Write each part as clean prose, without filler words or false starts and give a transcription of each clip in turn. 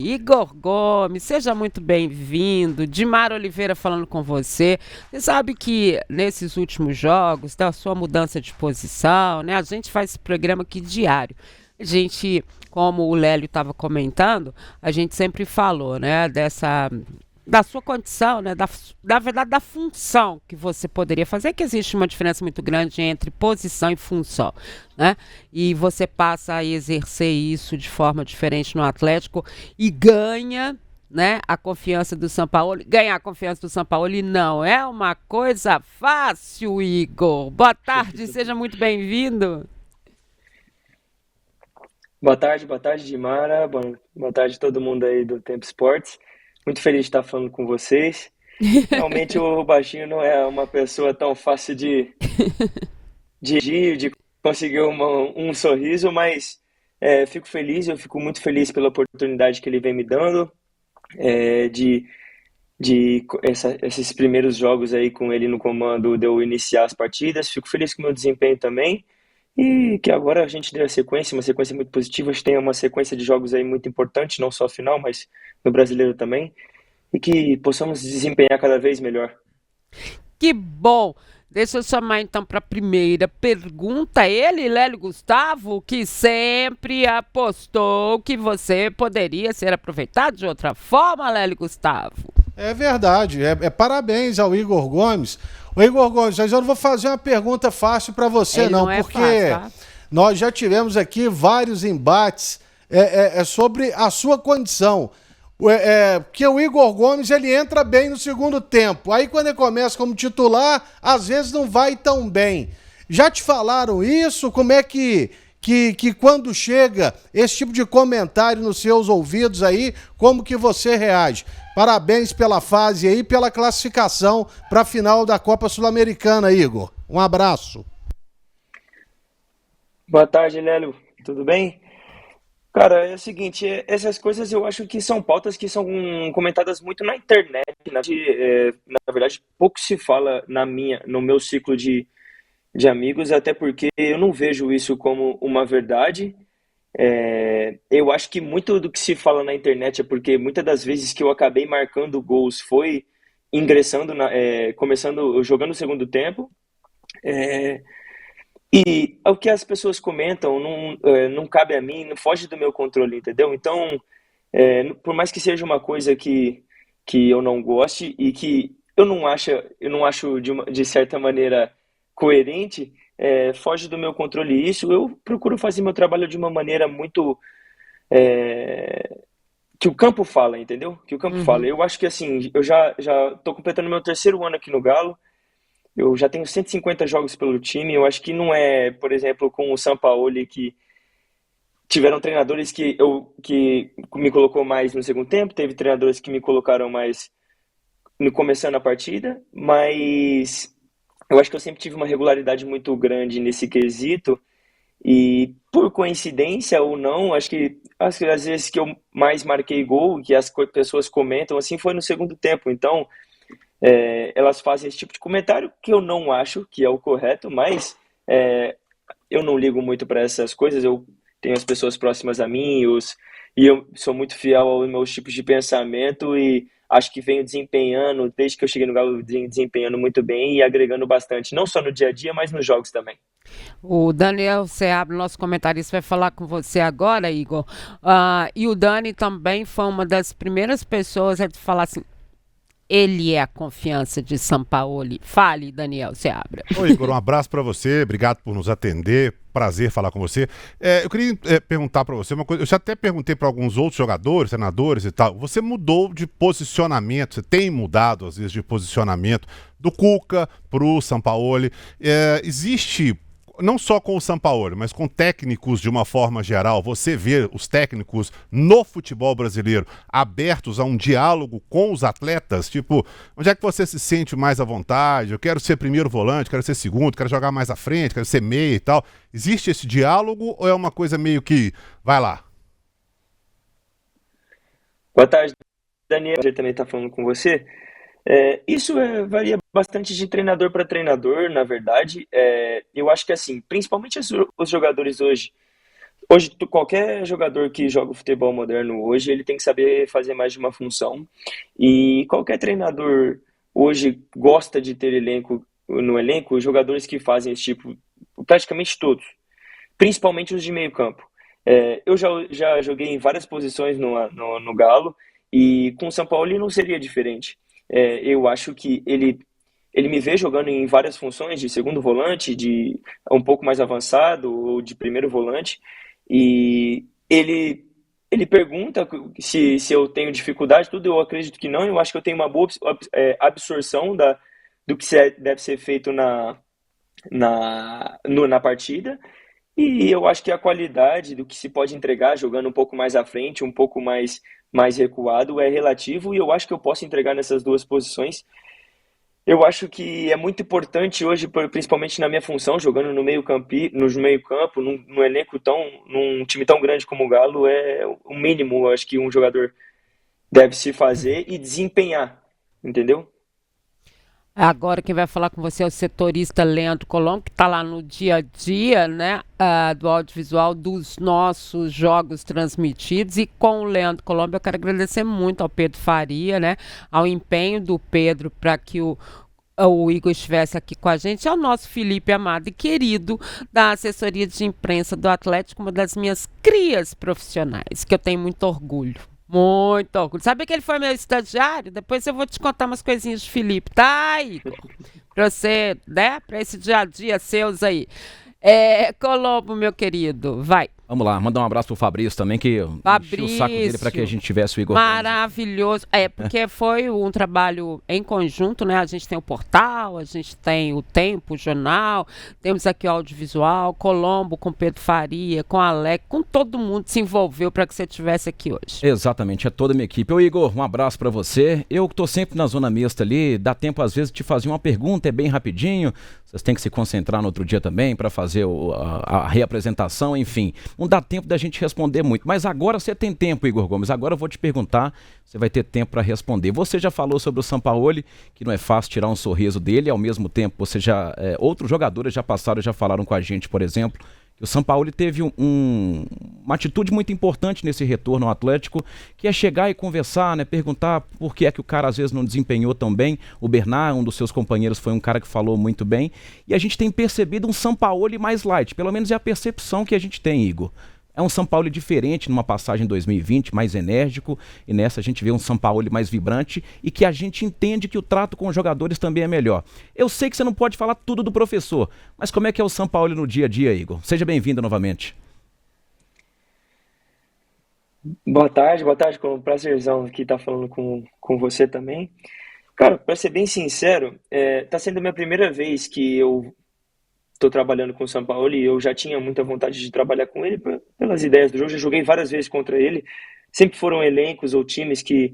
Igor Gomes, seja muito bem-vindo. Dimar Oliveira falando com você. Você sabe que nesses últimos jogos, da sua mudança de posição, né? A gente faz esse programa aqui diário. A gente, como o Lélio estava comentando, a gente sempre falou, né, dessa da sua condição, né, da verdade da função que você poderia fazer, que existe uma diferença muito grande entre posição e função, né? E você passa a exercer isso de forma diferente no Atlético e ganha, né, a confiança do São Paulo. Ganhar a confiança do São Paulo não é uma coisa fácil, Igor. Boa tarde, seja muito bem-vindo. Boa tarde, Dimara. Boa tarde todo mundo aí do Tempo Esportes. Muito feliz de estar falando com vocês. Realmente o Baixinho não é uma pessoa tão fácil de agir, de conseguir um sorriso, mas fico feliz, eu fico muito feliz pela oportunidade que ele vem me dando, é, de, esses primeiros jogos aí com ele no comando, de eu iniciar as partidas. Fico feliz com o meu desempenho também. E que agora a gente dê a sequência, uma sequência muito positiva. A gente tem uma sequência de jogos aí muito importante, não só a final, mas no brasileiro também. E que possamos desempenhar cada vez melhor. Que bom! Deixa eu chamar então para a primeira pergunta. Ele, Lélio Gustavo, que sempre apostou que você poderia ser aproveitado de outra forma, Lélio Gustavo. É verdade. Parabéns ao Igor Gomes. O Igor Gomes, mas eu não vou fazer uma pergunta fácil para você, Ele não, não é fácil, porque tá? nós já tivemos aqui vários embates sobre a sua condição. Porque o Igor Gomes ele entra bem no segundo tempo. Aí quando ele começa como titular, às vezes não vai tão bem. Já te falaram isso? Como é que quando chega esse tipo de comentário nos seus ouvidos aí, como que você reage? Parabéns pela fase aí, pela classificação para a final da Copa Sul-Americana, Igor. Um abraço. Boa tarde, Lélio. Tudo bem? Cara, é o seguinte, essas coisas eu acho que são pautas que são comentadas muito na internet, né? Na verdade, pouco se fala no meu ciclo de amigos, até porque eu não vejo isso como uma verdade. Eu acho que muito do que se fala na internet é porque muitas das vezes que eu acabei marcando gols foi ingressando, começando, jogando o segundo tempo. É, e o que as pessoas comentam não cabe a mim, não foge do meu controle, entendeu? Então, por mais que seja uma coisa que eu não goste e que eu não acho de certa maneira coerente, foge do meu controle isso. Eu procuro fazer meu trabalho de uma maneira muito que o campo fala, entendeu? Que o campo fala. Uhum. Eu acho que assim, já tô completando meu terceiro ano aqui no Galo. Eu já tenho 150 jogos pelo time. Eu acho que não é, por exemplo, com o Sampaoli que tiveram treinadores que me colocou mais no segundo tempo, teve treinadores que me colocaram mais no começando a partida, mas eu acho que eu sempre tive uma regularidade muito grande nesse quesito. E por coincidência ou não, acho que às vezes que eu mais marquei gol, que as pessoas comentam assim, foi no segundo tempo. Então, elas fazem esse tipo de comentário que eu não acho que é o correto, mas eu não ligo muito para essas coisas. Eu tenho as pessoas próximas a mim, e eu sou muito fiel aos meus tipos de pensamento e acho que venho desempenhando, desde que eu cheguei no Galo, desempenhando muito bem e agregando bastante, não só no dia a dia, mas nos jogos também. O Daniel Seabra, nosso comentarista, vai falar com você agora, Igor. E o Dani também foi uma das primeiras pessoas a falar assim: ele é a confiança de Sampaoli. Fale, Daniel Seabra. Oi, Igor, um abraço para você, obrigado por nos atender, prazer falar com você. Eu queria perguntar para você uma coisa, eu já até perguntei para alguns outros jogadores, treinadores e tal, você mudou de posicionamento, você tem mudado às vezes de posicionamento do Cuca pro Sampaoli. Existe, não só com o Sampaoli, mas com técnicos de uma forma geral, você vê os técnicos no futebol brasileiro abertos a um diálogo com os atletas? Tipo, onde é que você se sente mais à vontade? Eu quero ser primeiro volante, quero ser segundo, quero jogar mais à frente, quero ser meia e tal. Existe esse diálogo ou é uma coisa meio que vai lá? Boa tarde, Daniel. Prazer também estar falando com você. Isso varia bastante de treinador para treinador, na verdade. Eu acho que assim, principalmente os jogadores hoje Hoje, qualquer jogador que joga o futebol moderno hoje, ele tem que saber fazer mais de uma função. E qualquer treinador hoje gosta de ter elenco no elenco jogadores que fazem esse tipo, praticamente todos, principalmente os de meio campo. Eu já joguei em várias posições no Galo e com o São Paulo não seria diferente. Eu acho que ele me vê jogando em várias funções, de segundo volante, de um pouco mais avançado, ou de primeiro volante, e ele pergunta se eu tenho dificuldade, tudo eu acredito que não, eu acho que eu tenho uma boa absorção do que deve ser feito na partida, e eu acho que a qualidade do que se pode entregar jogando um pouco mais à frente, um pouco mais recuado, é relativo, e eu acho que eu posso entregar nessas duas posições. Eu acho que é muito importante hoje, principalmente na minha função, jogando no meio campo, num elenco num time tão grande como o Galo, é o mínimo, eu acho que um jogador deve se fazer e desempenhar, entendeu? Agora quem vai falar com você é o setorista Leandro Colombo, que está lá no dia a dia, né, do audiovisual dos nossos jogos transmitidos. E com o Leandro Colombo eu quero agradecer muito ao Pedro Faria, né, ao empenho do Pedro para que o Igor estivesse aqui com a gente, é o nosso Felipe amado e querido da assessoria de imprensa do Atlético, uma das minhas crias profissionais, que eu tenho muito orgulho. Muito orgulho. Sabe que ele foi meu estagiário? Depois eu vou te contar umas coisinhas de Felipe, tá, Igor? Pra você, né? Pra esse dia a dia seus aí. Colombo, meu querido, vai. Vamos lá, mandar um abraço pro Fabrício também, que encheu o saco dele para que a gente tivesse o Igor Gomes. Maravilhoso. Porque foi um trabalho em conjunto, né? A gente tem o portal, a gente tem o Tempo, o jornal, temos aqui o audiovisual, Colombo com Pedro Faria, com Alec, com todo mundo se envolveu para que você estivesse aqui hoje. Exatamente, é toda a minha equipe. Ô Igor, um abraço para você. Eu tô sempre na zona mista ali, dá tempo às vezes de te fazer uma pergunta, é bem rapidinho. Vocês têm que se concentrar no outro dia também para fazer a reapresentação, enfim. Não dá tempo da gente responder muito. Mas agora você tem tempo, Igor Gomes. Agora eu vou te perguntar, você vai ter tempo para responder. Você já falou sobre o Sampaoli, que não é fácil tirar um sorriso dele, ao mesmo tempo você outros jogadores já passaram, já falaram com a gente, por exemplo, que o Sampaoli teve uma atitude muito importante nesse retorno ao Atlético, que é chegar e conversar, né, perguntar por que é que o cara às vezes não desempenhou tão bem. O Bernard, um dos seus companheiros, foi um cara que falou muito bem. E a gente tem percebido um Sampaoli mais light, pelo menos é a percepção que a gente tem, Igor. É um Sampaoli diferente numa passagem em 2020, mais enérgico, e nessa a gente vê um Sampaoli mais vibrante e que a gente entende que o trato com os jogadores também é melhor. Eu sei que você não pode falar tudo do professor, mas como é que é o Sampaoli no dia a dia, Igor? Seja bem-vindo novamente. Boa tarde, com um prazerzão aqui estar falando com você também. Cara, para ser bem sincero, tá sendo a minha primeira vez que eu estou trabalhando com o São Paulo e eu já tinha muita vontade de trabalhar com ele pelas ideias do jogo. Já joguei várias vezes contra ele. Sempre foram elencos ou times que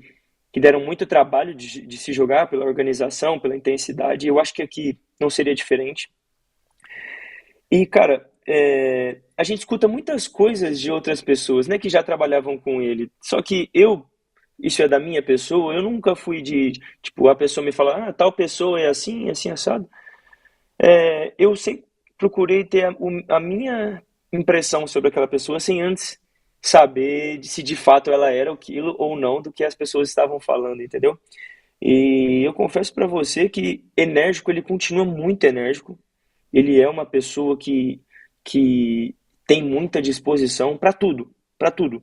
deram muito trabalho de se jogar pela organização, pela intensidade. E eu acho que aqui não seria diferente. E, cara, a gente escuta muitas coisas de outras pessoas, né, que já trabalhavam com ele. Só que isso é da minha pessoa, eu nunca fui tipo, a pessoa me falar, tal pessoa é assim, assim, assado. Eu sempre procurei ter a minha impressão sobre aquela pessoa sem antes saber se de fato ela era aquilo ou não do que as pessoas estavam falando, entendeu? E eu confesso pra você que enérgico, ele continua muito enérgico. Ele é uma pessoa que tem muita disposição para tudo, para tudo.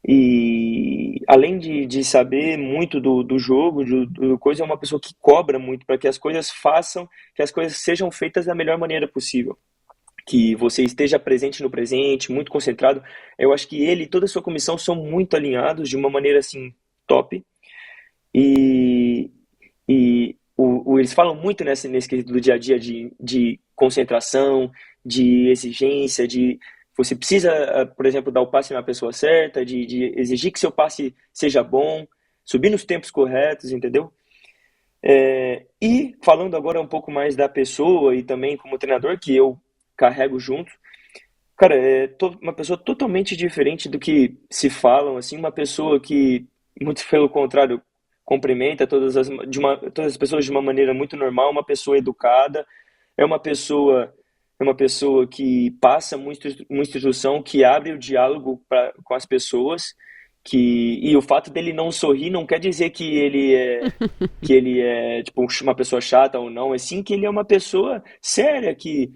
E além de saber muito do jogo, do coisa, é uma pessoa que cobra muito para que as coisas que as coisas sejam feitas da melhor maneira possível. Que você esteja presente no presente, muito concentrado. Eu acho que ele e toda a sua comissão são muito alinhados de uma maneira assim top. E, eles falam muito nesse quesito do dia a dia de concentração, de exigência, de você precisa, por exemplo, dar o passe na pessoa certa, de exigir que seu passe seja bom, subir nos tempos corretos, entendeu? E falando agora um pouco mais da pessoa e também como treinador, que eu carrego junto, cara, uma pessoa totalmente diferente do que se falam, assim, uma pessoa que, muito pelo contrário, cumprimenta todas as pessoas de uma maneira muito normal, uma pessoa educada, é uma pessoa é uma pessoa que passa muita instrução, que abre o diálogo com as pessoas, e o fato dele não sorrir não quer dizer que ele é tipo uma pessoa chata ou não, é sim que ele é uma pessoa séria, que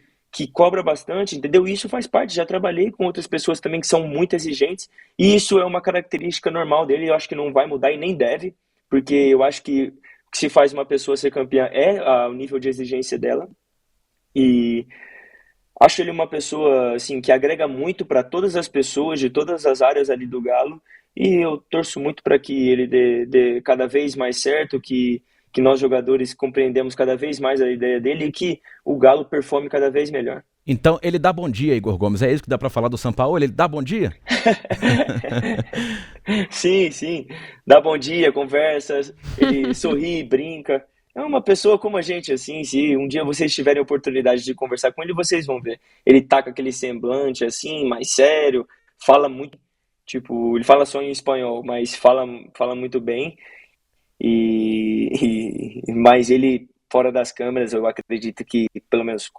cobra bastante, entendeu? E isso faz parte, já trabalhei com outras pessoas também que são muito exigentes, e isso é uma característica normal dele, eu acho que não vai mudar e nem deve, porque eu acho que o que se faz uma pessoa ser campeã é o nível de exigência dela, e acho ele uma pessoa assim que agrega muito para todas as pessoas de todas as áreas ali do Galo e eu torço muito para que ele dê cada vez mais certo, que nós jogadores compreendemos cada vez mais a ideia dele e que o Galo performe cada vez melhor. Então, ele dá bom dia, Igor Gomes. É isso que dá pra falar do Sampaoli? Ele dá bom dia? Sim, sim. Dá bom dia, conversa, ele sorri, brinca. É uma pessoa como a gente, assim, se um dia vocês tiverem a oportunidade de conversar com ele, vocês vão ver. Ele tá com aquele semblante, assim, mais sério, fala muito, tipo, ele fala só em espanhol, mas fala muito bem. Mas ele, fora das câmeras, eu acredito que, pelo menos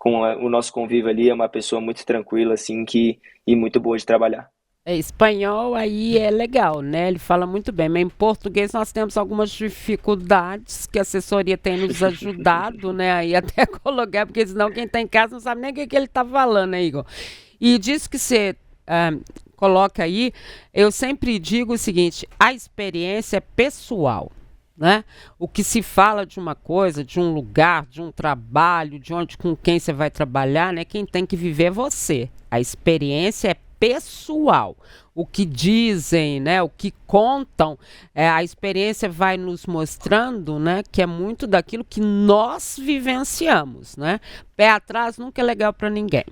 o nosso convívio ali, é uma pessoa muito tranquila, assim, e muito boa de trabalhar. Espanhol aí é legal, né? Ele fala muito bem, mas em português nós temos algumas dificuldades que a assessoria tem nos ajudado, né? Aí até colocar, porque senão quem está em casa não sabe nem o que ele está falando, né, Igor? E disso que você coloca aí, eu sempre digo o seguinte, a experiência é pessoal. Né? O que se fala de uma coisa, de um lugar, de um trabalho, de onde com quem você vai trabalhar, né? Quem tem que viver é você. A experiência é pessoal. O que dizem, né? O que contam, a experiência vai nos mostrando, né? Que é muito daquilo que nós vivenciamos, né? Pé atrás nunca é legal para ninguém.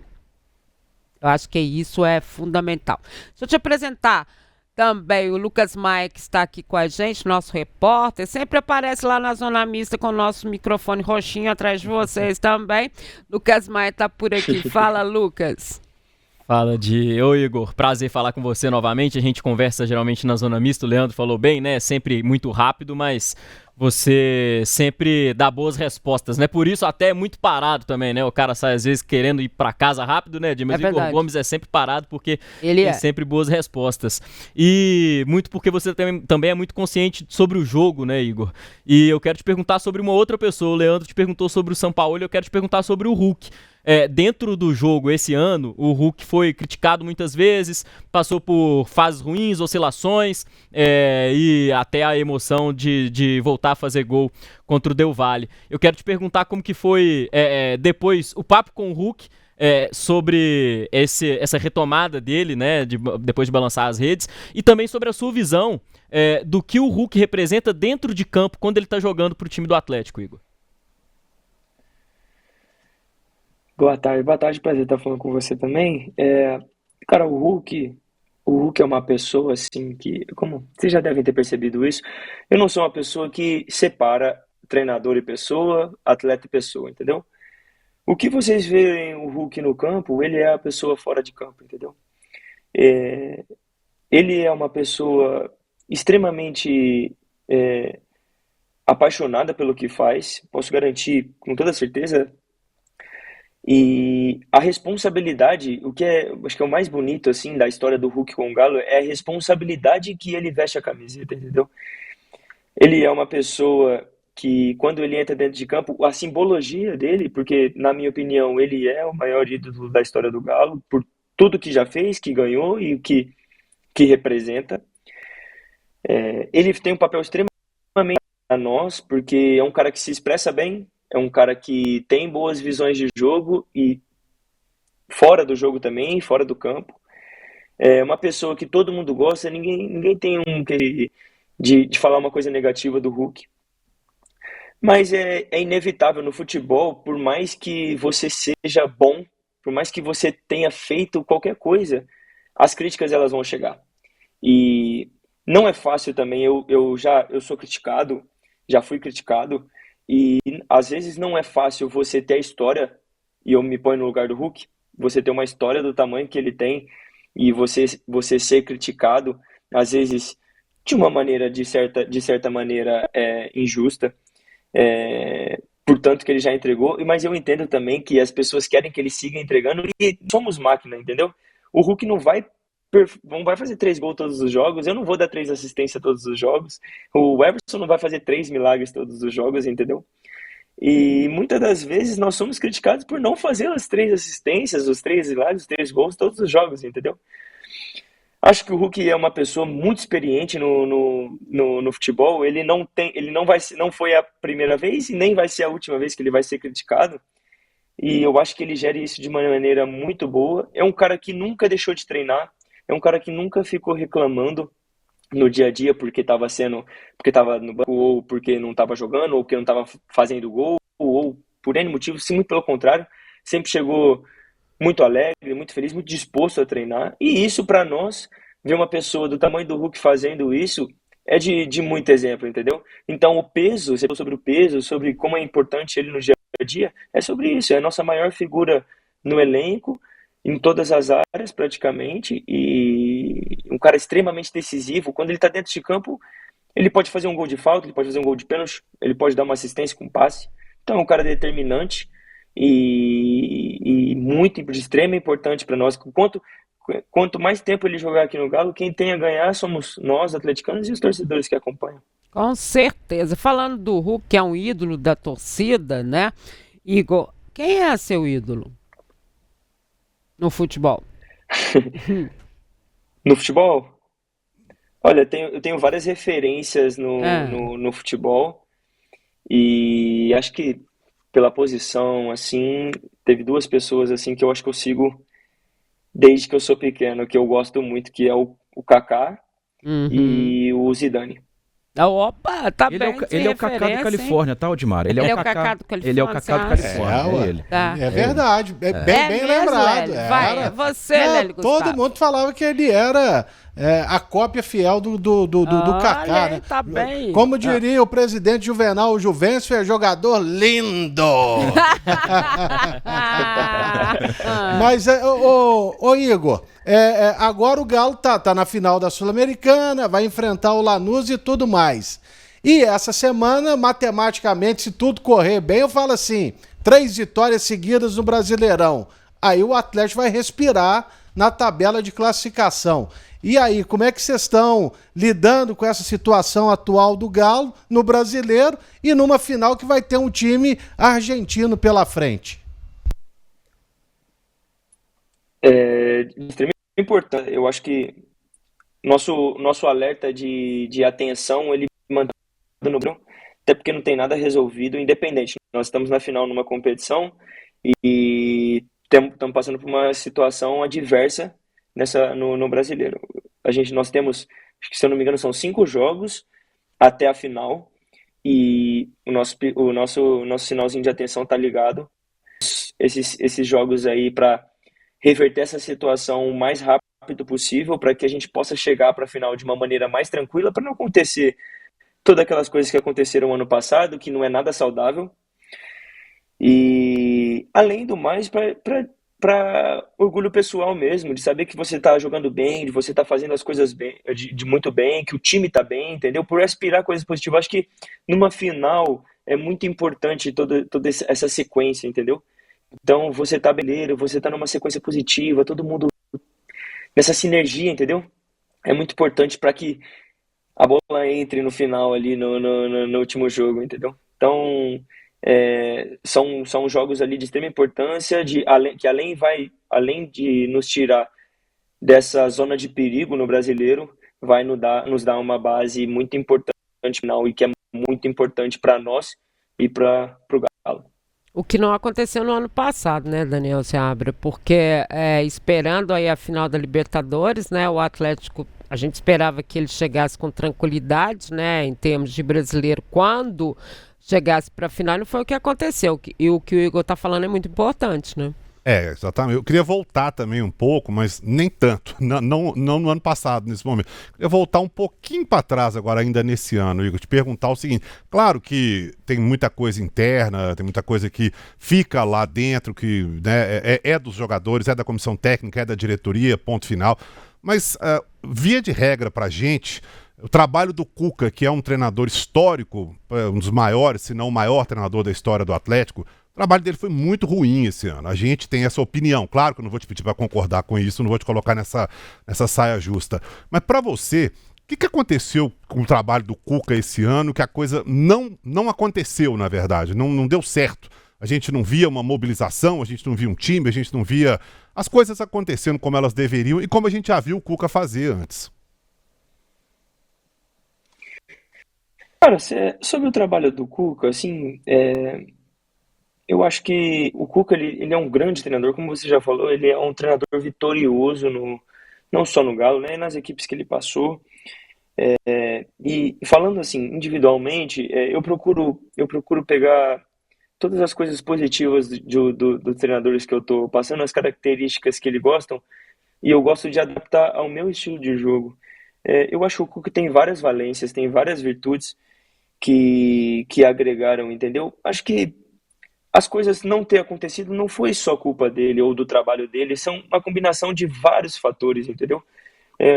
Eu acho que isso é fundamental. Deixa eu te apresentar também o Lucas Maia, que está aqui com a gente, nosso repórter, sempre aparece lá na Zona Mista com o nosso microfone roxinho atrás de vocês também. Lucas Maia está por aqui. Fala, Lucas. Fala, Oi, Igor, prazer falar com você novamente. A gente conversa geralmente na Zona Mista, o Leandro falou bem, né? Sempre muito rápido, mas você sempre dá boas respostas, né? Por isso até é muito parado também, né? O cara sai às vezes querendo ir pra casa rápido, né, Mas o Igor Gomes é sempre parado porque ele tem sempre boas respostas. E muito porque você também é muito consciente sobre o jogo, né, Igor? E eu quero te perguntar sobre uma outra pessoa. O Leandro te perguntou sobre o Sampaoli, eu quero te perguntar sobre o Hulk. Dentro do jogo esse ano, o Hulk foi criticado muitas vezes, passou por fases ruins, oscilações e até a emoção de voltar a fazer gol contra o Del Valle. Eu quero te perguntar como que foi depois o papo com o Hulk sobre essa retomada dele, né, depois de balançar as redes, e também sobre a sua visão do que o Hulk representa dentro de campo quando ele está jogando para o time do Atlético, Igor. Boa tarde, prazer estar falando com você também. Cara, o Hulk é uma pessoa assim que, como vocês já devem ter percebido isso, eu não sou uma pessoa que separa treinador e pessoa, atleta e pessoa, entendeu? O que vocês veem o Hulk no campo, ele é a pessoa fora de campo, entendeu? Ele é uma pessoa extremamente apaixonada pelo que faz, posso garantir com toda certeza. E a responsabilidade, acho que é o mais bonito assim da história do Hulk com o Galo, é a responsabilidade que ele veste a camiseta, entendeu? Ele é uma pessoa que quando ele entra dentro de campo, a simbologia dele, porque na minha opinião ele é o maior ídolo da história do Galo, por tudo que já fez, que ganhou e o que representa. Ele tem um papel extremamente a nós, porque é um cara que se expressa bem, é um cara que tem boas visões de jogo e fora do jogo também, fora do campo. É uma pessoa que todo mundo gosta, ninguém tem de falar uma coisa negativa do Hulk. Mas é inevitável no futebol, por mais que você seja bom, por mais que você tenha feito qualquer coisa, as críticas elas vão chegar. E não é fácil também, eu sou criticado, já fui criticado, e às vezes não é fácil você ter a história, e eu me ponho no lugar do Hulk, você ter uma história do tamanho que ele tem, e você ser criticado, às vezes de uma maneira, de certa maneira, injusta. por tanto que ele já entregou, mas eu entendo também que as pessoas querem que ele siga entregando e somos máquina, entendeu? O Hulk não vai fazer 3 gols todos os jogos, eu não vou dar 3 assistências todos os jogos, o Everson não vai fazer 3 milagres todos os jogos, entendeu? E muitas das vezes nós somos criticados por não fazer as 3 assistências, os 3 milagres, os 3 gols todos os jogos, entendeu? Acho que o Hulk é uma pessoa muito experiente no futebol. Ele não foi a primeira vez e nem vai ser a última vez que ele vai ser criticado. E eu acho que ele gera isso de uma maneira muito boa. É um cara que nunca deixou de treinar. É um cara que nunca ficou reclamando no dia a dia porque estava no banco, ou porque não estava jogando, ou porque não estava fazendo gol, ou por N motivos. Sim, muito pelo contrário. Sempre chegou muito alegre, muito feliz, muito disposto a treinar. E isso, para nós, ver uma pessoa do tamanho do Hulk fazendo isso, é de muito exemplo, entendeu? Então, o peso, você falou sobre o peso, sobre como é importante ele no dia a dia, é sobre isso. É a nossa maior figura no elenco, em todas as áreas, praticamente, e um cara extremamente decisivo. Quando ele está dentro de campo, ele pode fazer um gol de falta, ele pode fazer um gol de pênalti, ele pode dar uma assistência com passe. Então, é um cara determinante e muito de extrema importante para nós. Quanto mais tempo ele jogar aqui no Galo, quem tem a ganhar somos nós, atleticanos, e os torcedores que acompanham. Com certeza. Falando do Hulk, que é um ídolo da torcida, né? Igor, quem é seu ídolo no futebol? No futebol? Olha, eu tenho várias referências no futebol e acho que pela posição, assim, teve 2 pessoas assim que eu acho que eu sigo desde que eu sou pequeno, que eu gosto muito, que é o Kaká e o Zidane. Opa, tá Ele bem. ele é o Kaká do Califórnia, tá, Odmar? Ele é o Kaká do Califórnia. Ele é o Kaká do Califórnia, é ele. Tá. É verdade, bem mesmo, lembrado. Lélio? Vai, você, Não, Lélio todo Gustavo. mundo falava que ele era a cópia fiel do Kaká, Olha, né? tá bem. Como diria o presidente Juvenal Juvencio, é jogador lindo. Mas, ô Igor, agora o Galo tá na final da Sul-Americana, vai enfrentar o Lanús e tudo mais. E essa semana, matematicamente, se tudo correr bem, eu falo assim, 3 vitórias seguidas no Brasileirão. Aí o Atlético vai respirar na tabela de classificação. E aí, como é que vocês estão lidando com essa situação atual do Galo no Brasileiro e numa final que vai ter um time argentino pela frente? Extremamente importante. Eu acho que nosso alerta de atenção, ele mantém no Brasil, até porque não tem nada resolvido, independente. Nós estamos na final numa competição e estamos passando por uma situação adversa no Brasileiro. Nós temos, acho que se eu não me engano, são 5 jogos até a final e o nosso sinalzinho de atenção está ligado. Esses jogos aí para reverter essa situação o mais rápido possível, para que a gente possa chegar para a final de uma maneira mais tranquila, para não acontecer todas aquelas coisas que aconteceram ano passado, que não é nada saudável. E, além do mais, para orgulho pessoal mesmo, de saber que você está jogando bem, de você estar fazendo as coisas bem, de muito bem, que o time está bem, entendeu? Por aspirar coisas positivas. Acho que numa final é muito importante toda essa sequência, entendeu? Então, você tá beleza, você tá numa sequência positiva, todo mundo nessa sinergia, entendeu? É muito importante para que a bola entre no final ali, no último jogo, entendeu? Então, são jogos ali de extrema importância, que além de nos tirar dessa zona de perigo no Brasileiro, vai nos dar uma base muito importante final, e que é muito importante para nós e para o Galo. O que não aconteceu no ano passado, né, Daniel Seabra? Porque esperando aí a final da Libertadores, né, o Atlético, a gente esperava que ele chegasse com tranquilidade, né, em termos de brasileiro, quando chegasse para a final, não foi o que aconteceu. E o que o Igor está falando é muito importante, né? Exatamente. Eu queria voltar também um pouco, mas nem tanto. Não no ano passado, nesse momento. Eu queria voltar um pouquinho para trás agora, ainda nesse ano, Igor. Te perguntar o seguinte. Claro que tem muita coisa interna, tem muita coisa que fica lá dentro, que, né, é dos jogadores, é da comissão técnica, é da diretoria, ponto final. Mas, via de regra pra gente, O trabalho do Cuca, que é um treinador histórico, um dos maiores, se não o maior treinador da história do Atlético, o trabalho dele foi muito ruim esse ano. A gente tem essa opinião. Claro que eu não vou te pedir para concordar com isso, não vou te colocar nessa saia justa. Mas para você, o que aconteceu com o trabalho do Cuca esse ano que a coisa não aconteceu, na verdade, não deu certo? A gente não via uma mobilização, a gente não via um time, a gente não via as coisas acontecendo como elas deveriam e como a gente já viu o Cuca fazer antes. Cara, sobre o trabalho do Cuca, assim, eu acho que o Cuca, ele é um grande treinador, como você já falou, ele é um treinador vitorioso, não só no Galo, né, nas equipes que ele passou. E falando assim, individualmente, eu procuro pegar todas as coisas positivas dos treinadores que eu tô passando, as características que eles gostam, e eu gosto de adaptar ao meu estilo de jogo. Eu acho que o Cuca tem várias valências, tem várias virtudes que agregaram, entendeu? Acho que as coisas não ter acontecido não foi só culpa dele ou do trabalho dele, são uma combinação de vários fatores, entendeu?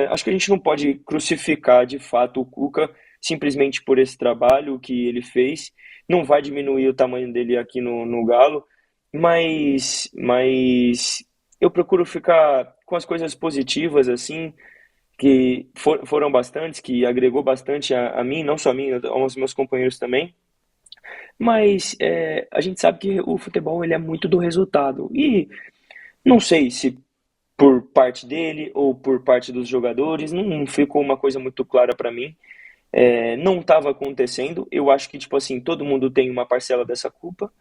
Acho que a gente não pode crucificar de fato o Cuca simplesmente por esse trabalho que ele fez. Não vai diminuir o tamanho dele aqui no Galo, mas eu procuro ficar com as coisas positivas, assim, que foram bastantes, que agregou bastante a mim, não só a mim, aos meus companheiros também. Mas a gente sabe que o futebol ele é muito do resultado. E não sei se por parte dele ou por parte dos jogadores, não ficou uma coisa muito clara para mim. Não estava acontecendo. Eu acho que, tipo assim, todo mundo tem uma parcela dessa culpa.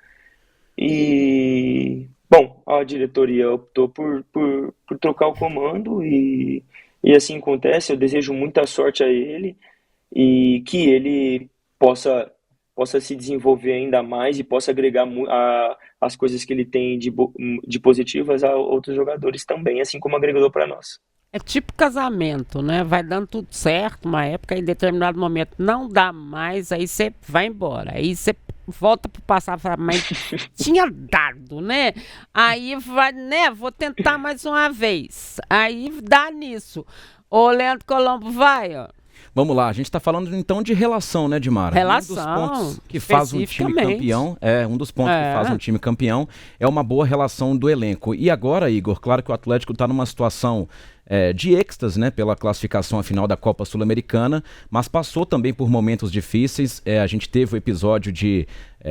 E, bom, a diretoria optou por trocar o comando e assim acontece. Eu desejo muita sorte a ele e que ele possa se desenvolver ainda mais e possa agregar as coisas que ele tem de positivas a outros jogadores também, assim como agregou para nós. É tipo casamento, né? Vai dando tudo certo, uma época, em determinado momento não dá mais, aí você vai embora. Aí você volta pro passado e fala, mas tinha dado, né? Aí vai, né? Vou tentar mais uma vez. Aí dá nisso. Ô, Leandro Colombo, vai, ó. Vamos lá, a gente está falando então de relação, né, Dimara? Relação, um dos pontos que faz um time campeão, um dos pontos que faz um time campeão é uma boa relação do elenco. E agora, Igor, claro que o Atlético está numa situação de êxtase, né, pela classificação à final da Copa Sul-Americana, mas passou também por momentos difíceis. A gente teve o episódio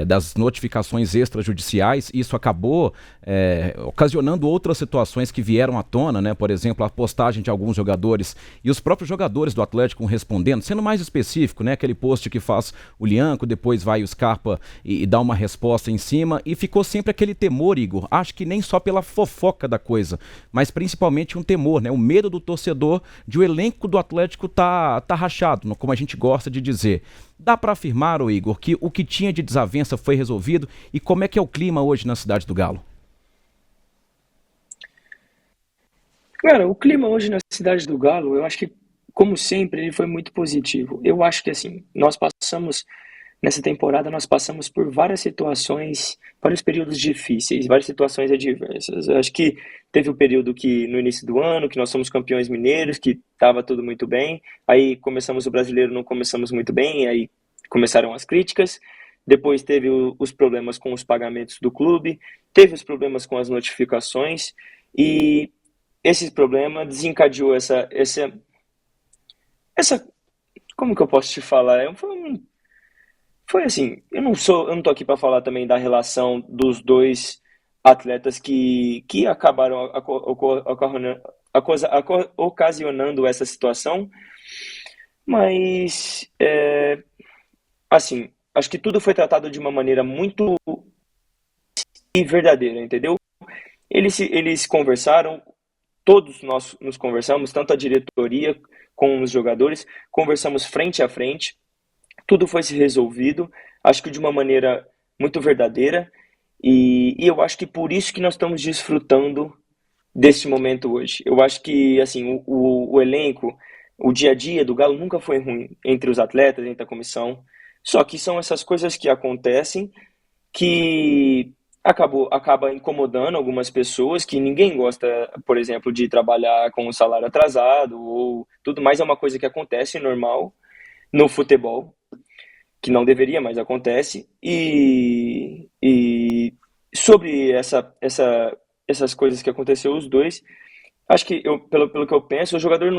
das notificações extrajudiciais, e isso acabou ocasionando outras situações que vieram à tona, né? Por exemplo, a postagem de alguns jogadores e os próprios jogadores do Atlético respondendo, sendo mais específico, né? Aquele post que faz o Lianco, depois vai o Scarpa e dá uma resposta em cima, e ficou sempre aquele temor, Igor, acho que nem só pela fofoca da coisa, mas principalmente um temor, né? O medo do torcedor de o elenco do Atlético tá rachado, como a gente gosta de dizer. Dá para afirmar, Igor, que o que tinha de desavença foi resolvido? E como é que é o clima hoje na cidade do Galo? Cara, o clima hoje na cidade do Galo, eu acho que, como sempre, ele foi muito positivo. Eu acho que, assim, nessa temporada, nós passamos por várias situações, vários períodos difíceis, várias situações adversas. Eu acho que teve o período no início do ano, que nós somos campeões mineiros, que estava tudo muito bem. Aí começamos o brasileiro, não começamos muito bem, aí começaram as críticas. Depois teve os problemas com os pagamentos do clube, teve os problemas com as notificações, e esse problema desencadeou essa como que eu posso te falar? Foi assim, eu não tô aqui para falar também da relação dos dois atletas que acabaram ocasionando essa situação, mas assim, acho que tudo foi tratado de uma maneira muito verdadeira, entendeu? Eles conversaram, todos nós nos conversamos, tanto a diretoria com os jogadores, conversamos frente a frente, tudo foi se resolvido, acho que de uma maneira muito verdadeira, e eu acho que por isso que nós estamos desfrutando desse momento hoje. Eu acho que assim o elenco, o dia a dia do Galo nunca foi ruim entre os atletas, entre a comissão, só que são essas coisas que acontecem que acaba incomodando algumas pessoas, que ninguém gosta, por exemplo, de trabalhar com o salário atrasado ou tudo mais, é uma coisa que acontece normal. no futebol, que não deveria, mas acontece. E sobre essas coisas que aconteceu os dois, acho que pelo que eu penso, os jogadores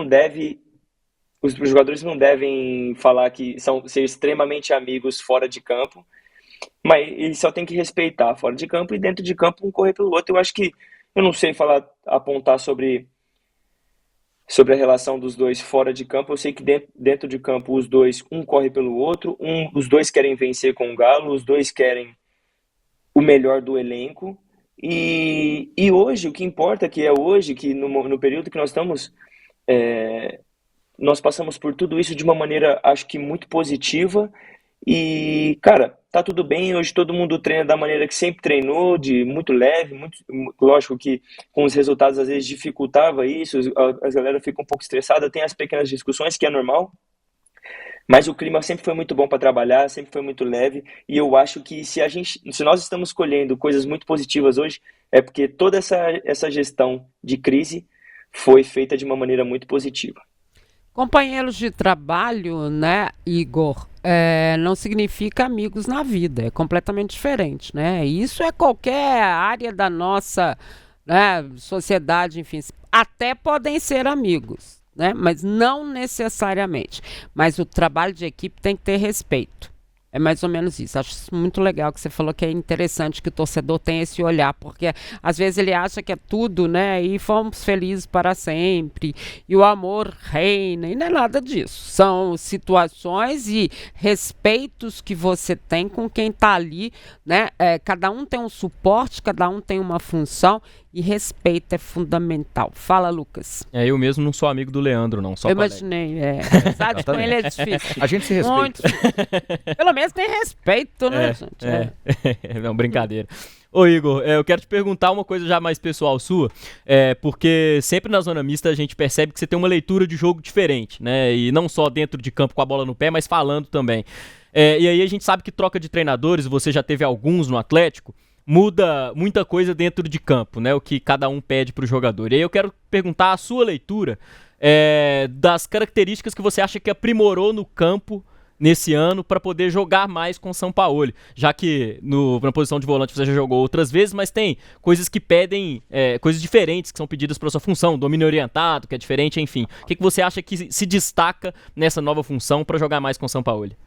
não devem falar que são ser extremamente amigos fora de campo, mas eles só tem que respeitar fora de campo e dentro de campo um correr pelo outro. Eu acho que eu não sei apontar sobre a relação dos dois fora de campo. Eu sei que dentro de campo os dois, um corre pelo outro, os dois querem vencer com o Galo, os dois querem o melhor do elenco. E hoje, o que importa que é hoje, que no período que nós estamos, nós passamos por tudo isso de uma maneira, acho que muito positiva. E, cara, tá tudo bem. Hoje todo mundo treina da maneira que sempre treinou, de muito leve, lógico que com os resultados às vezes dificultava isso, a galera fica um pouco estressada, tem as pequenas discussões, que é normal, mas o clima sempre foi muito bom para trabalhar, sempre foi muito leve, e eu acho que se nós estamos colhendo coisas muito positivas hoje, é porque toda essa gestão de crise foi feita de uma maneira muito positiva. Companheiros de trabalho, né, Igor, não significa amigos na vida, é completamente diferente, né? Isso é qualquer área da nossa, né, sociedade, enfim, até podem ser amigos, né? Mas não necessariamente. Mas o trabalho de equipe tem que ter respeito. É mais ou menos isso. Acho isso muito legal que você falou, que é interessante que o torcedor tenha esse olhar, porque às vezes ele acha que é tudo, né? E fomos felizes para sempre, e o amor reina, e não é nada disso. São situações e respeitos que você tem com quem está ali, né? Cada um tem um suporte, cada um tem uma função, e respeito é fundamental. Fala, Lucas. Eu mesmo não sou amigo do Leandro, não. Só eu imaginei, amizade com ele é difícil. A gente se respeita. Muito. Pelo menos tem respeito, né, gente? Não, brincadeira. Ô Igor, eu quero te perguntar uma coisa já mais pessoal sua, porque sempre na Zona Mista a gente percebe que você tem uma leitura de jogo diferente, né? E não só dentro de campo com a bola no pé, mas falando também. E aí a gente sabe que troca de treinadores, você já teve alguns no Atlético, muda muita coisa dentro de campo, né? O que cada um pede pro jogador. E aí eu quero perguntar a sua leitura das características que você acha que aprimorou no campo nesse ano para poder jogar mais com o Sampaoli, já que na posição de volante você já jogou outras vezes, mas tem coisas que pedem, coisas diferentes que são pedidas para sua função, domínio orientado, que é diferente, enfim. O que você acha que se destaca nessa nova função para jogar mais com o Sampaoli?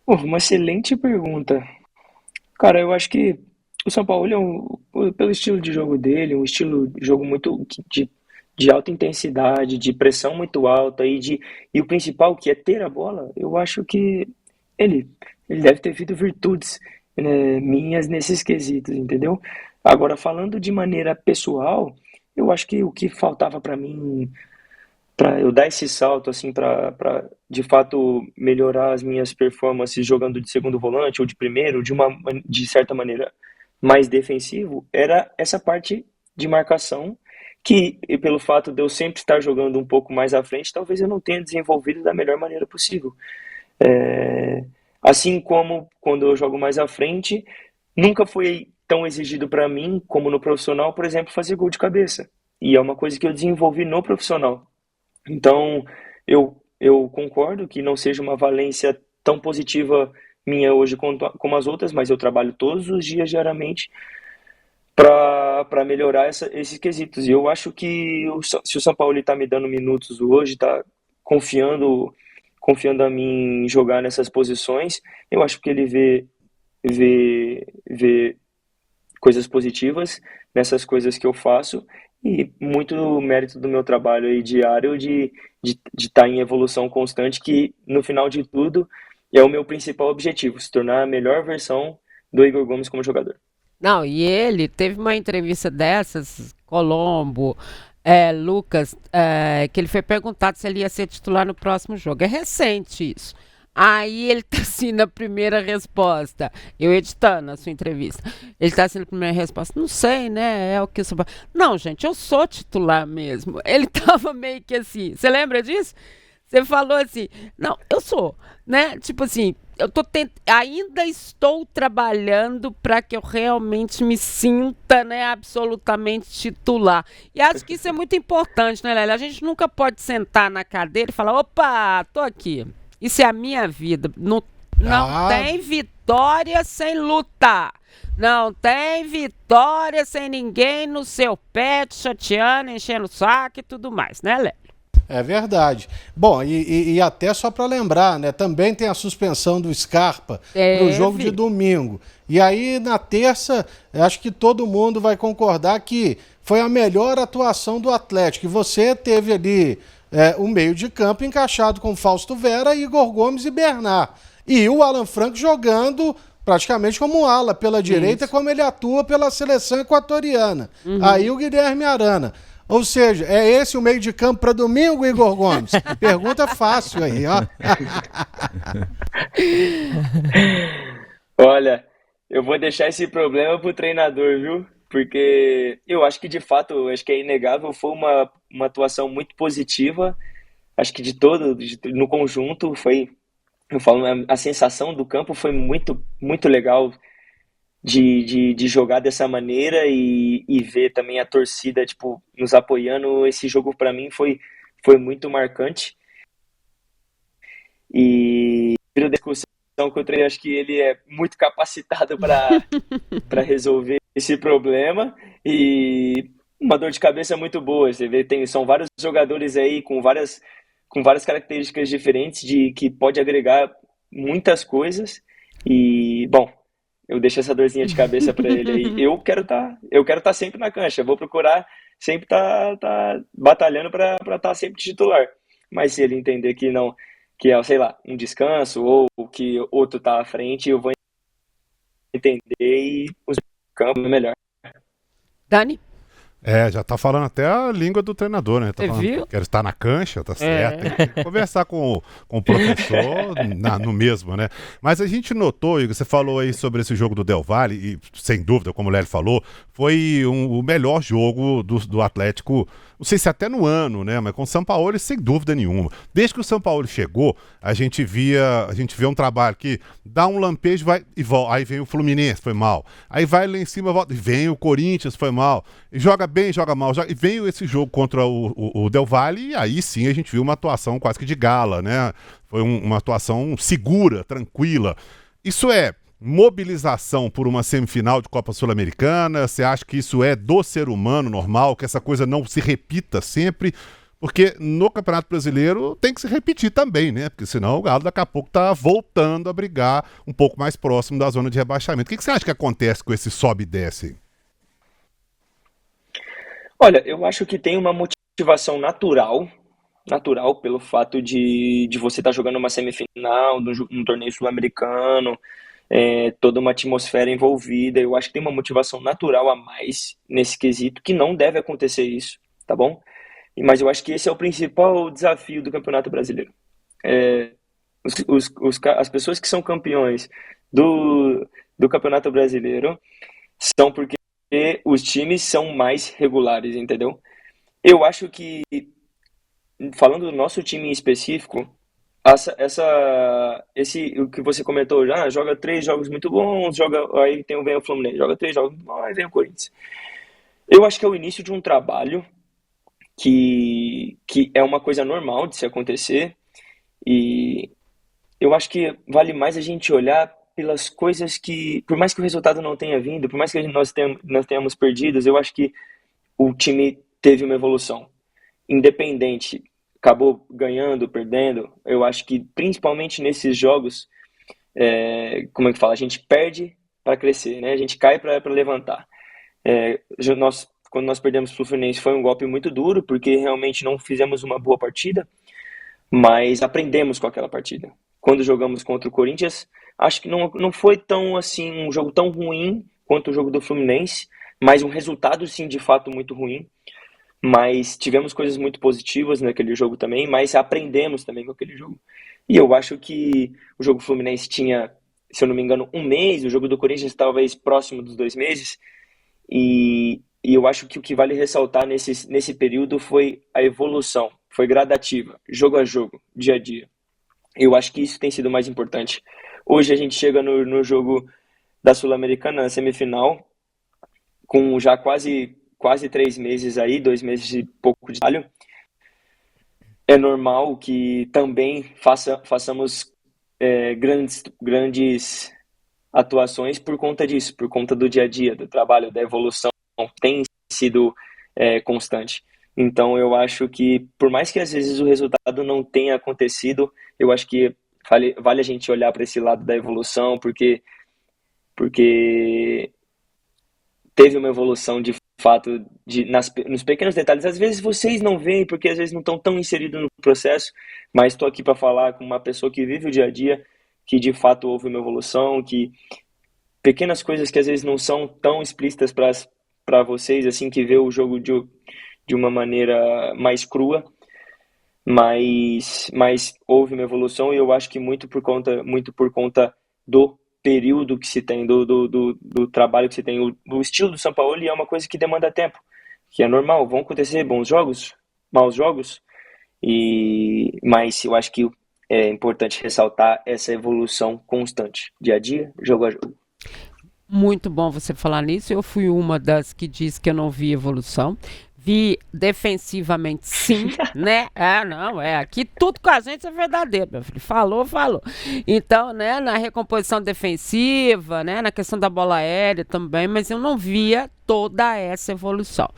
Uma excelente pergunta. Cara, eu acho que o Sampaoli pelo estilo de jogo dele, um estilo de jogo muito de alta intensidade, de pressão muito alta e o principal, que é ter a bola, eu acho que ele deve ter tido virtudes, né, minhas nesses quesitos, entendeu? Agora, falando de maneira pessoal, eu acho que o que faltava para mim, para eu dar esse salto, assim, para de fato melhorar as minhas performances jogando de segundo volante ou de primeiro, de certa maneira mais defensivo, era essa parte de marcação, que pelo fato de eu sempre estar jogando um pouco mais à frente, talvez eu não tenha desenvolvido da melhor maneira possível. Assim como quando eu jogo mais à frente, nunca foi tão exigido para mim como no profissional, por exemplo, fazer gol de cabeça. E é uma coisa que eu desenvolvi no profissional. Então, eu concordo que não seja uma valência tão positiva minha hoje como as outras, mas eu trabalho todos os dias, diariamente, para melhorar esses quesitos. E eu acho que se o Sampaoli está me dando minutos hoje, está confiando a mim em jogar nessas posições, eu acho que ele vê coisas positivas nessas coisas que eu faço, e muito mérito do meu trabalho aí diário de estar em evolução constante, que no final de tudo é o meu principal objetivo, se tornar a melhor versão do Igor Gomes como jogador. Não, e ele teve uma entrevista dessas, Colombo, Lucas, que ele foi perguntado se ele ia ser titular no próximo jogo. É recente isso. Aí ele tá assim na primeira resposta. Eu editando a sua entrevista. Ele tá assim na primeira resposta. Não sei, né? É o que eu sou. Não, gente, eu sou titular mesmo. Ele tava meio que assim. Você lembra disso? Você falou assim, não, eu sou, né? Tipo assim, ainda estou trabalhando para que eu realmente me sinta, né, absolutamente titular. E acho que isso é muito importante, né, Lélia? A gente nunca pode sentar na cadeira e falar, opa, tô aqui. Isso é a minha vida. Não tem vitória sem luta. Não tem vitória sem ninguém no seu pé, te chateando, enchendo o saco e tudo mais, né, Lélia? É verdade. Bom, e até só para lembrar, né? Também tem a suspensão do Scarpa no jogo de domingo. E aí, na terça, acho que todo mundo vai concordar que foi a melhor atuação do Atlético. E você teve ali o meio de campo encaixado com Fausto Vera, Igor Gomes e Bernard. E o Alan Franco jogando praticamente como ala pela direita, como ele atua pela seleção equatoriana. Aí o Guilherme Arana. Ou seja, é esse o meio de campo para domingo, Igor Gomes? Pergunta fácil aí, ó. Olha, eu vou deixar esse problema pro treinador, viu? Porque eu acho que, de fato, acho que é inegável, foi uma atuação muito positiva. Acho que no conjunto, eu falo, a sensação do campo foi muito, muito legal de jogar dessa maneira e ver também a torcida, tipo, nos apoiando. Esse jogo para mim foi muito marcante. E a discussão que eu treino, acho que ele é muito capacitado para resolver esse problema e uma dor de cabeça muito boa. Você vê, são vários jogadores aí com várias características diferentes que pode agregar muitas coisas. E, bom, eu deixo essa dorzinha de cabeça para ele aí. Eu quero tá sempre na cancha. Vou procurar sempre tá batalhando para estar sempre titular. Mas se ele entender que não, que é, sei lá, um descanso ou que outro tá à frente, eu vou entender e o campo é melhor. Dani? Já tá falando até a língua do treinador, né? Tá falando, viu? Quero estar na cancha, tá certo. Tem que conversar com o professor no mesmo, né? Mas a gente notou, Igor, você falou aí sobre esse jogo do Del Valle, e sem dúvida, como o Léo falou, foi o melhor jogo do Atlético, não sei se até no ano, né? Mas com o Sampaoli, sem dúvida nenhuma. Desde que o Sampaoli chegou, a gente vê um trabalho que dá um lampejo e volta. Aí vem o Fluminense, foi mal. Aí vai lá em cima, volta. Vem o Corinthians, foi mal. E joga bem, joga mal. E veio esse jogo contra o Del Valle, e aí sim a gente viu uma atuação quase que de gala, né? Foi uma atuação segura, tranquila. Isso é mobilização por uma semifinal de Copa Sul-Americana? Você acha que isso é do ser humano normal, que essa coisa não se repita sempre? Porque no Campeonato Brasileiro tem que se repetir também, né? Porque senão o Galo daqui a pouco tá voltando a brigar um pouco mais próximo da zona de rebaixamento. O que você acha que acontece com esse sobe e desce? Olha, eu acho que tem uma motivação natural pelo fato de você estar jogando uma semifinal, num torneio sul-americano, toda uma atmosfera envolvida. Eu acho que tem uma motivação natural a mais nesse quesito, que não deve acontecer isso, tá bom? Mas eu acho que esse é o principal desafio do Campeonato Brasileiro. As pessoas que são campeões do Campeonato Brasileiro são porque os times são mais regulares, entendeu? Eu acho que, falando do nosso time em específico, o que você comentou já, joga 3 jogos muito bons, aí vem o Fluminense, joga 3 jogos muito bons, aí vem o Corinthians. Eu acho que é o início de um trabalho que é uma coisa normal de se acontecer, e eu acho que vale mais a gente olhar pelas coisas que, por mais que o resultado não tenha vindo, por mais que nós tenhamos perdido, eu acho que o time teve uma evolução. Independente, acabou ganhando, perdendo, eu acho que principalmente nesses jogos, como é que fala? A gente perde para crescer, né? A gente cai para levantar. Quando nós perdemos para o Fluminense foi um golpe muito duro, porque realmente não fizemos uma boa partida, mas aprendemos com aquela partida. Quando jogamos contra o Corinthians, acho que não foi tão assim um jogo tão ruim quanto o jogo do Fluminense, mas um resultado sim de fato muito ruim. Mas tivemos coisas muito positivas naquele jogo também, mas aprendemos também com aquele jogo. E eu acho que o jogo Fluminense tinha, se eu não me engano, 1 mês, o jogo do Corinthians talvez próximo dos 2 meses, e eu acho que o que vale ressaltar nesse período foi a evolução, foi gradativa, jogo a jogo, dia a dia. Eu acho que isso tem sido mais importante. hoje a gente chega no jogo da Sul-Americana, na semifinal, com já quase 3 meses aí, 2 meses e pouco de trabalho. É normal que também façamos grandes atuações por conta disso, por conta do dia a dia, do trabalho, da evolução, tem sido constante. Então eu acho que, por mais que às vezes o resultado não tenha acontecido, eu acho que vale a gente olhar para esse lado da evolução, porque teve uma evolução de fato nos pequenos detalhes. Às vezes vocês não veem, porque às vezes não estão tão inseridos no processo, mas estou aqui para falar com uma pessoa que vive o dia a dia, que de fato houve uma evolução, que pequenas coisas que às vezes não são tão explícitas para vocês, assim, que vê o jogo de uma maneira mais crua, mas houve uma evolução, e eu acho que muito por conta do período que se tem, do trabalho que se tem. O estilo do Sampaoli é uma coisa que demanda tempo, que é normal, vão acontecer bons jogos, maus jogos, mas eu acho que é importante ressaltar essa evolução constante, dia a dia, jogo a jogo. Muito bom você falar nisso. Eu fui uma das que disse que eu não vi evolução. Vi defensivamente, sim, né? Aqui tudo com a gente é verdadeiro, meu filho. Falou. Então, né, na recomposição defensiva, né, na questão da bola aérea também, mas eu não via toda essa evolução.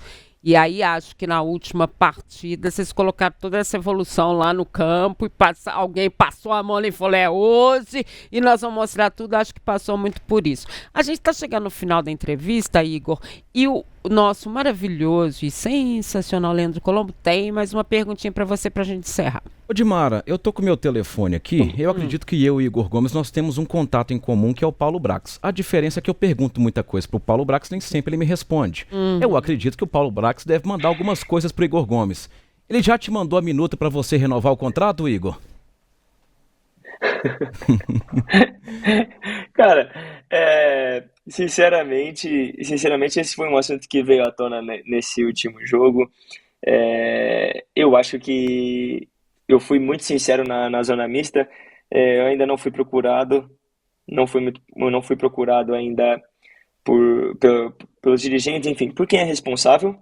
E aí acho que na última partida vocês colocaram toda essa evolução lá no campo e alguém passou a mão ali e falou, é hoje, e nós vamos mostrar tudo. Acho que passou muito por isso. A gente está chegando no final da entrevista, Igor, e o nosso maravilhoso e sensacional Leandro Colombo tem mais uma perguntinha para você para a gente encerrar. Ô Dimara, eu tô com o meu telefone aqui, eu acredito que eu e Igor Gomes nós temos um contato em comum, que é o Paulo Brax. A diferença é que eu pergunto muita coisa pro Paulo Brax, nem sempre ele me responde. Eu acredito que o Paulo Brax deve mandar algumas coisas pro Igor Gomes. Ele já te mandou a minuta para você renovar o contrato, Igor? Cara, sinceramente, esse foi um assunto que veio à tona nesse último jogo. Eu acho que eu fui muito sincero na zona mista. Eu ainda não fui procurado, não fui procurado ainda pelos dirigentes, enfim, por quem é responsável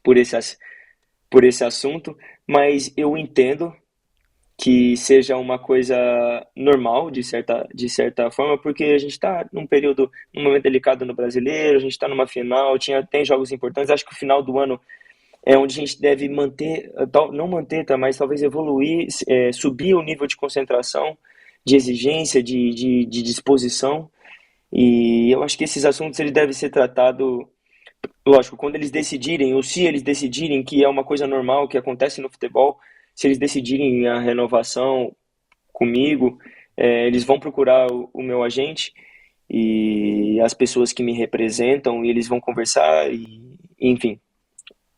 por esse assunto, mas eu entendo que seja uma coisa normal, de certa forma, porque a gente está num momento delicado no Brasileiro, a gente está numa final, tem jogos importantes. Acho que o final do ano é onde a gente deve mas talvez evoluir, subir o nível de concentração, de exigência, de disposição, e eu acho que esses assuntos eles devem ser tratados, lógico, quando eles decidirem, ou se eles decidirem, que é uma coisa normal que acontece no futebol. Se eles decidirem a renovação comigo, eles vão procurar o meu agente e as pessoas que me representam, e eles vão conversar, enfim,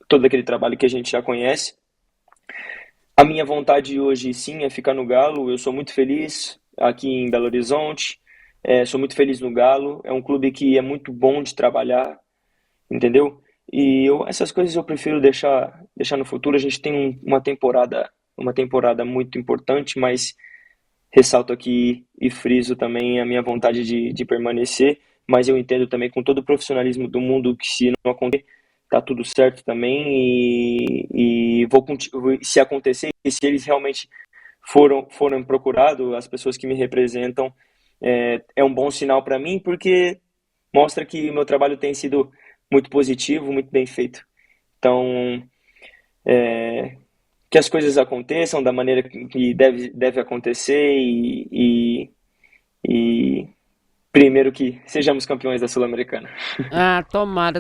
todo aquele trabalho que a gente já conhece. A minha vontade hoje, sim, é ficar no Galo. Eu sou muito feliz aqui em Belo Horizonte, sou muito feliz no Galo. É um clube que é muito bom de trabalhar, entendeu? E essas coisas eu prefiro deixar no futuro. A gente tem uma temporada muito importante, mas ressalto aqui e friso também a minha vontade de permanecer, mas eu entendo também, com todo o profissionalismo do mundo, que se não acontecer, tá tudo certo também, e se acontecer, e se eles realmente foram procurados, as pessoas que me representam, é um bom sinal para mim, porque mostra que o meu trabalho tem sido muito positivo, muito bem feito. Então, que as coisas aconteçam da maneira que deve acontecer, e primeiro que sejamos campeões da Sul-Americana.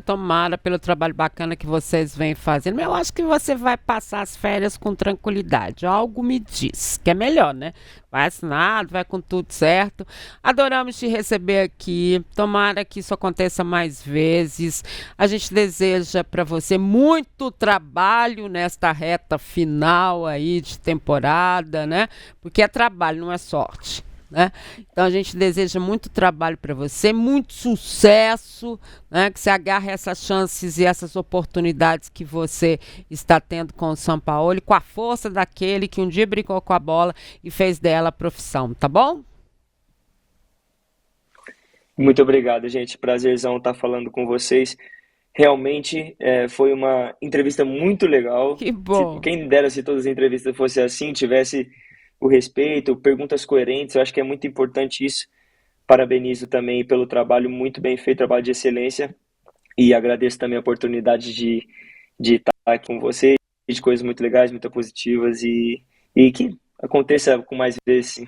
Tomara pelo trabalho bacana que vocês vêm fazendo. Eu acho que você vai passar as férias com tranquilidade. Algo me diz que é melhor, né? Vai assinado, vai com tudo certo. Adoramos te receber aqui. Tomara que isso aconteça mais vezes. A gente deseja para você muito trabalho nesta reta final aí de temporada, né? Porque é trabalho, não é sorte, né? Então a gente deseja muito trabalho para você, muito sucesso, né? Que você agarre essas chances e essas oportunidades que você está tendo com o Sampaoli, com a força daquele que um dia brincou com a bola e fez dela a profissão, tá bom? Muito obrigado, gente. Prazerzão estar falando com vocês. Realmente foi uma entrevista muito legal. Que bom. Quem dera se todas as entrevistas fossem assim, tivesse o respeito, perguntas coerentes. Eu acho que é muito importante isso. Parabenizo também pelo trabalho muito bem feito, trabalho de excelência. E agradeço também a oportunidade de estar aqui com vocês, de coisas muito legais, muito positivas e que aconteça com mais vezes, sim.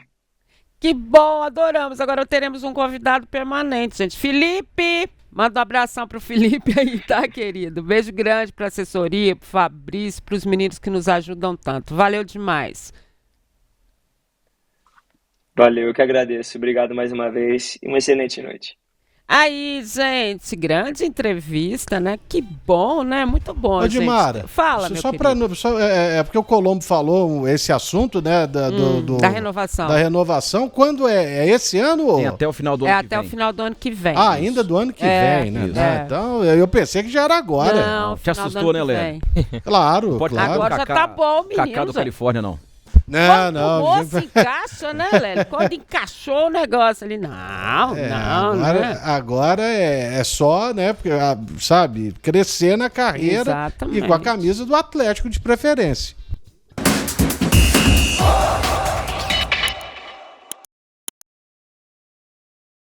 Que bom, adoramos. Agora teremos um convidado permanente, gente. Felipe! Manda um abração pro Felipe aí, tá, querido? Beijo grande pra assessoria, pro Fabrício, pros meninos que nos ajudam tanto. Valeu demais. Valeu, eu que agradeço. Obrigado mais uma vez e uma excelente noite. Aí, gente, grande entrevista, né? Que bom, né? Muito bom, Ô, Dimara, gente. Fala, meu só querido. porque o Colombo falou esse assunto, né, Da renovação. da renovação. Quando é esse ano? Tem até o final do É ano que até o vem. final do ano que vem. Ah, ainda do ano que É, vem, né? isso. Ah, então, eu pensei que já era agora. Não, Te final do assustou, ano né, que Léo? vem. Claro, Pode claro. Agora já tá bom, menino, Cacá do gente. Califórnia, não. Não, Quando não. o moço encaixa, né, Lélio? Quando encaixou o negócio ali, não, agora é só, né, porque, sabe, crescer na carreira Exatamente. e com a camisa do Atlético de preferência.